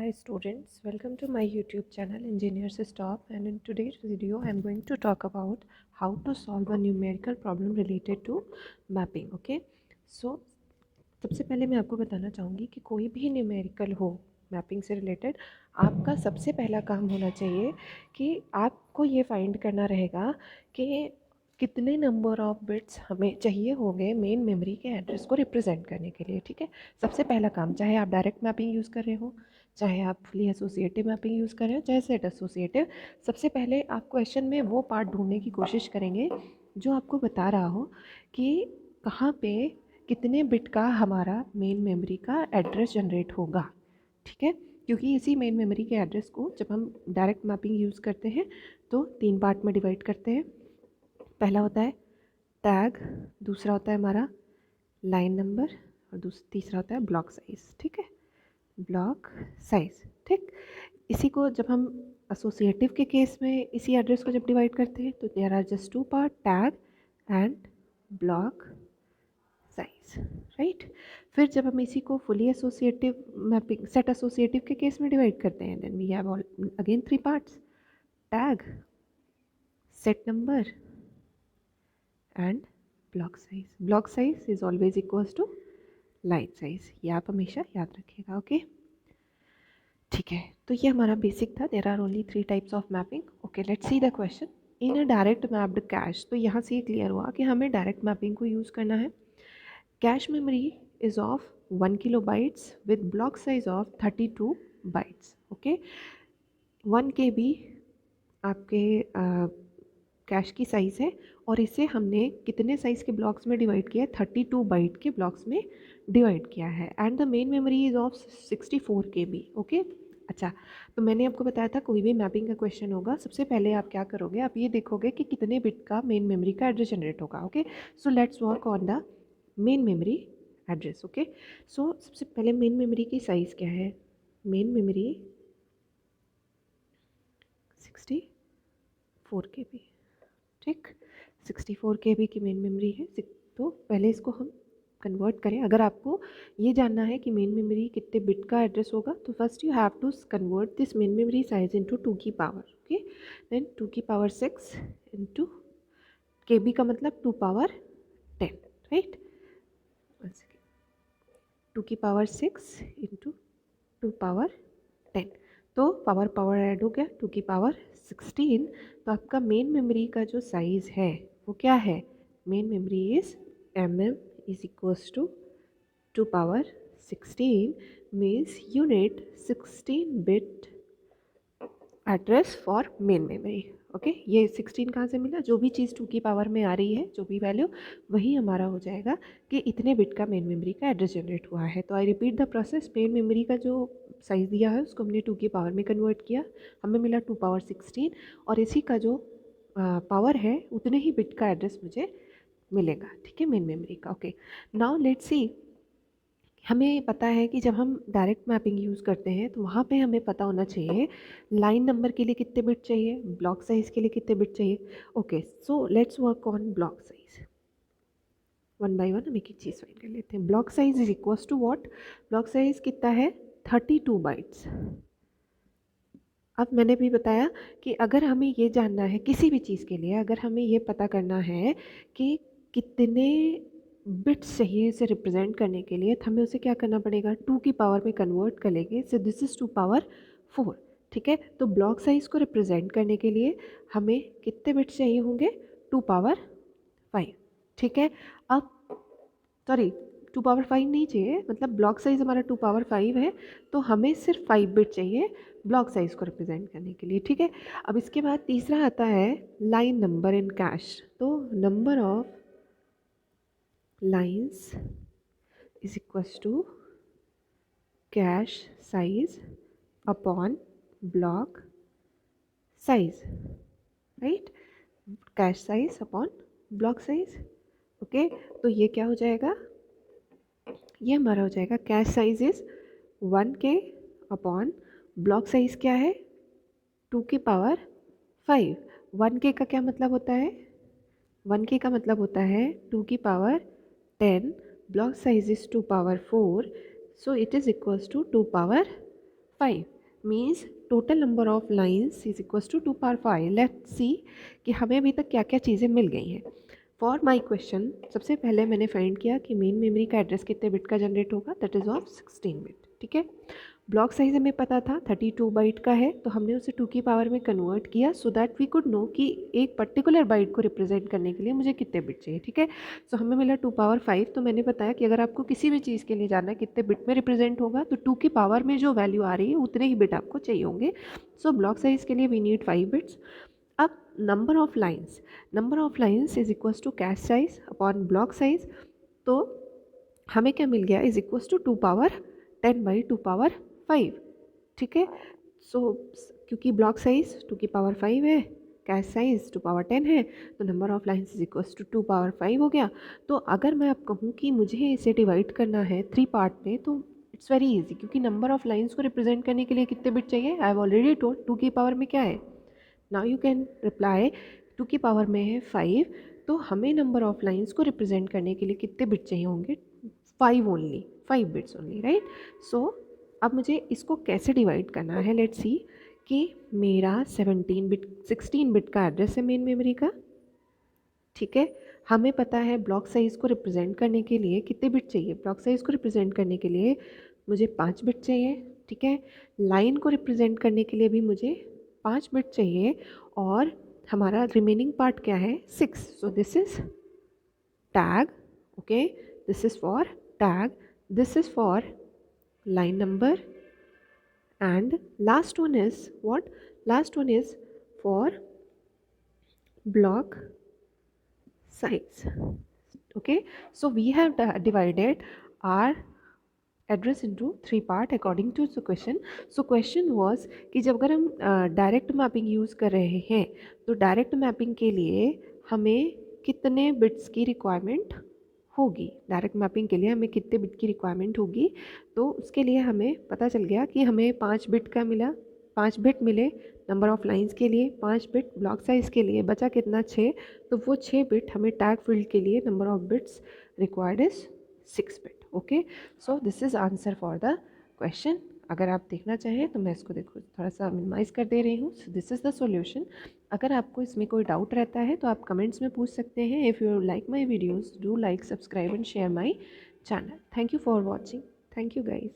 Hi students, welcome to my YouTube channel Engineers Stop, and in today's video I am going to talk about how to solve a numerical problem related to mapping. Okay, so सबसे पहले मैं आपको बताना चाहूँगी कि कोई भी numerical हो मैपिंग से रिलेटेड, आपका सबसे पहला काम होना चाहिए कि आपको ये फाइंड करना रहेगा कि कितने नंबर ऑफ बिट्स हमें चाहिए होंगे मेन मेमोरी के एड्रेस को रिप्रेजेंट करने के लिए। ठीक है, सबसे पहला काम, चाहे आप डायरेक्ट मैपिंग यूज़ कर रहे हो, चाहे आप फुली एसोसिएटिव मैपिंग यूज़ कर रहे हो, चाहे सेट एसोसिएटिव, सबसे पहले आप क्वेश्चन में वो पार्ट ढूंढने की कोशिश करेंगे जो आपको बता रहा हो कि कहाँ पे कितने बिट का हमारा मेन मेमोरी का एड्रेस जनरेट होगा। ठीक है, क्योंकि इसी मेन मेमोरी के एड्रेस को जब हम डायरेक्ट मैपिंग यूज़ करते हैं तो 3 पार्ट में डिवाइड करते हैं। पहला होता है टैग, दूसरा होता है हमारा लाइन नंबर, और तीसरा होता है ब्लॉक साइज़। ठीक है, ब्लॉक साइज़। ठीक, इसी को जब हम एसोसिएटिव के केस में इसी एड्रेस को जब डिवाइड करते हैं तो there are just 2 part, tag and block size. Right, फिर जब हम इसी को fully associative mapping set associative के केस में डिवाइड करते हैं then we have again 3 parts, tag, set number and block size. Block size is always equals to line size, ये आप हमेशा याद रखिएगा। ओके, ठीक है, तो ये हमारा बेसिक था। There are only 3 types of mapping. Okay, let's see the question. In a direct mapped cache, तो यहाँ से ये क्लियर हुआ कि हमें डायरेक्ट मैपिंग को यूज़ करना है। Cache memory is of 1 kilobytes with block size of 32 bytes. Okay, 1 KB आपके कैश की साइज़ है और इसे हमने कितने साइज़ के ब्लॉक्स में डिवाइड किया है? 32 बाइट के ब्लॉक्स में डिवाइड किया है। And the main memory is of 64 KB। Okay, अच्छा, तो मैंने आपको बताया था कोई भी मैपिंग का क्वेश्चन होगा सबसे पहले आप क्या करोगे, आप ये देखोगे कि कितने बिट का मेन मेमोरी का एड्रेस जनरेट होगा। Okay, so let's work on the main memory address. Okay, so सबसे पहले मेन मेमोरी की साइज़ क्या है? Main memory 64 KB। ठीक, 64 KB की मेन मेमोरी है। तो पहले इसको हम कन्वर्ट करें। अगर आपको ये जानना है कि मेन मेमोरी कितने बिट का एड्रेस होगा तो first you have to convert this main memory size into 2 की पावर। ओके, देन 2 की पावर 6 इनटू KB का मतलब 2 पावर 10। राइट, 2 की पावर 6 इंटू 2 पावर 10, तो पावर पावर ऐड हो गया 2 की पावर 16। तो आपका मेन मेमोरी का जो साइज़ है वो क्या है? Main memory is is equals to 2 power 16 means unit 16 bit address for main memory. Okay, ये 16 कहाँ से मिला? जो भी चीज़ 2 की पावर में आ रही है, जो भी वैल्यू, वही हमारा हो जाएगा कि इतने बिट का मेन मेमोरी का एड्रेस जनरेट हुआ है। तो I repeat the process. Main memory का जो साइज़ दिया है उसको हमने 2 की पावर में कन्वर्ट किया, हमें मिला 2 पावर 16, और इसी का जो पावर है उतने ही बिट का एड्रेस मुझे मिलेगा। ठीक है, मेन मेमोरी का। ओके, नाउ लेट्स सी, हमें पता है कि जब हम डायरेक्ट मैपिंग यूज़ करते हैं तो वहाँ पे हमें पता होना चाहिए लाइन नंबर के लिए कितने बिट चाहिए, ब्लॉक साइज़ के लिए कितने बिट चाहिए। Okay, so let's work on block size. One by one हम एक एक चीज़ फाइंड कर लेते हैं। Block size is equals to what? Block size कितना है? 32 बाइट्स। अब मैंने भी बताया कि अगर हमें ये जानना है किसी भी चीज़ के लिए, अगर हमें ये पता करना है कि कितने बिट्स चाहिए इसे रिप्रेजेंट करने के लिए, तो हमें उसे क्या करना पड़ेगा? 2 की पावर में कन्वर्ट कर लेंगे। So this is 2 power 4। ठीक है, तो ब्लॉक साइज़ को रिप्रेजेंट करने के लिए हमें कितने बिट्स चाहिए होंगे? 2 पावर 5। ठीक है, अब सॉरी 2 पावर 5 नहीं चाहिए, मतलब ब्लॉक साइज़ हमारा 2 पावर 5 है, तो हमें सिर्फ 5 बिट चाहिए ब्लॉक साइज़ को रिप्रेजेंट करने के लिए। ठीक है, अब इसके बाद तीसरा आता है लाइन नंबर इन कैश। तो number of lines is equals to cache size upon block size. Right, cache size upon block size. Okay, तो ये क्या हो जाएगा? ये हमारा हो जाएगा cache size is 1K upon block size क्या है? 2 की पावर 5। 1K का क्या मतलब होता है? 1K का मतलब होता है 2 की power 10, block size is 2 power 4, so it is equals to 2 power 5। Means total number of lines is equals to 2 power 5। Let's see कि हमें अभी तक क्या क्या चीज़ें मिल गई हैं। फॉर माई क्वेश्चन सबसे पहले मैंने फाइंड किया कि मेन मेमोरी का एड्रेस कितने बिट का जनरेट होगा, दैट इज़ ऑफ 16 बिट। ठीक है, ब्लॉक साइज हमें पता था 32 बाइट का है, तो हमने उसे 2 की पावर में कन्वर्ट किया so that we could know कि एक पर्टिकुलर बाइट को रिप्रेजेंट करने के लिए मुझे कितने बिट चाहिए। ठीक है, सो हमें मिला 2 पावर 5। तो मैंने बताया कि अगर आपको किसी भी चीज़ के लिए जानना है कितने बिट में रिप्रेजेंट होगा, तो 2 की पावर में जो वैल्यू आ रही है उतने ही बिट आपको चाहिए होंगे। सो ब्लॉक साइज के लिए वी नीड 5 बिट्स। अब number of lines is equals to cache size upon block size. तो हमें क्या मिल गया, is equals to 2 power 10 by 2 power 5। ठीक है, सो क्योंकि ब्लॉक साइज 2 की पावर 5 है, कैश साइज 2 पावर 10 है, तो number of lines is equals to 2 power 5 हो गया। तो अगर मैं आप कहूँ कि मुझे इसे डिवाइड करना है 3 पार्ट में, तो इट्स वेरी इजी, क्योंकि नंबर ऑफ लाइन्स को रिप्रेजेंट करने के लिए कितने बिट चाहिए, आई हैव ऑलरेडी टोल्ड 2 की पावर में क्या है। नाउ यू कैन रिप्लाई 2 की पावर में है 5, तो हमें नंबर ऑफ लाइन्स को रिप्रेजेंट करने के लिए कितने बिट चाहिए होंगे, 5 ओनली, 5 बिट्स ओनली, राइट। सो अब मुझे इसको कैसे डिवाइड करना है, लेट्स सी कि मेरा 16 बिट का एड्रेस है मेन मेमोरी का। ठीक है, हमें पता है ब्लॉक साइज़ को रिप्रेजेंट करने के लिए कितने बिट चाहिए, ब्लॉक साइज़ को रिप्रेजेंट करने के लिए मुझे 5 बिट चाहिए। ठीक है, लाइन को रिप्रेजेंट करने के लिए भी मुझे 5 बिट चाहिए, और हमारा रिमेनिंग पार्ट क्या है, 6। So this is tag, okay, this is for tag, this is for line number, and last one is what, last one is for block size. Okay, so we have divided our address into 3 part according to the question. So question was कि जब अगर हम direct mapping use कर रहे हैं, तो direct mapping के लिए हमें कितने बिट्स की रिक्वायरमेंट होगी, डायरेक्ट मैपिंग के लिए हमें कितने बिट की रिक्वायरमेंट होगी। तो उसके लिए हमें पता चल गया कि हमें 5 बिट का मिला, 5 बिट मिले नंबर ऑफ़ लाइंस के लिए, 5 बिट ब्लॉक साइज़ के लिए, बचा कितना, 6। तो वो 6 बिट हमें टैग फील्ड के लिए number of bits required is 6 bit. Okay, so this is answer for the question. अगर आप देखना चाहें तो मैं इसको देखो थोड़ा सा मिनिमाइज़ कर दे रही हूँ। So this is the solution. अगर आपको इसमें कोई डाउट रहता है तो आप कमेंट्स में पूछ सकते हैं। If you like my videos, do like, subscribe and share my channel. Thank you for watching. Thank you guys.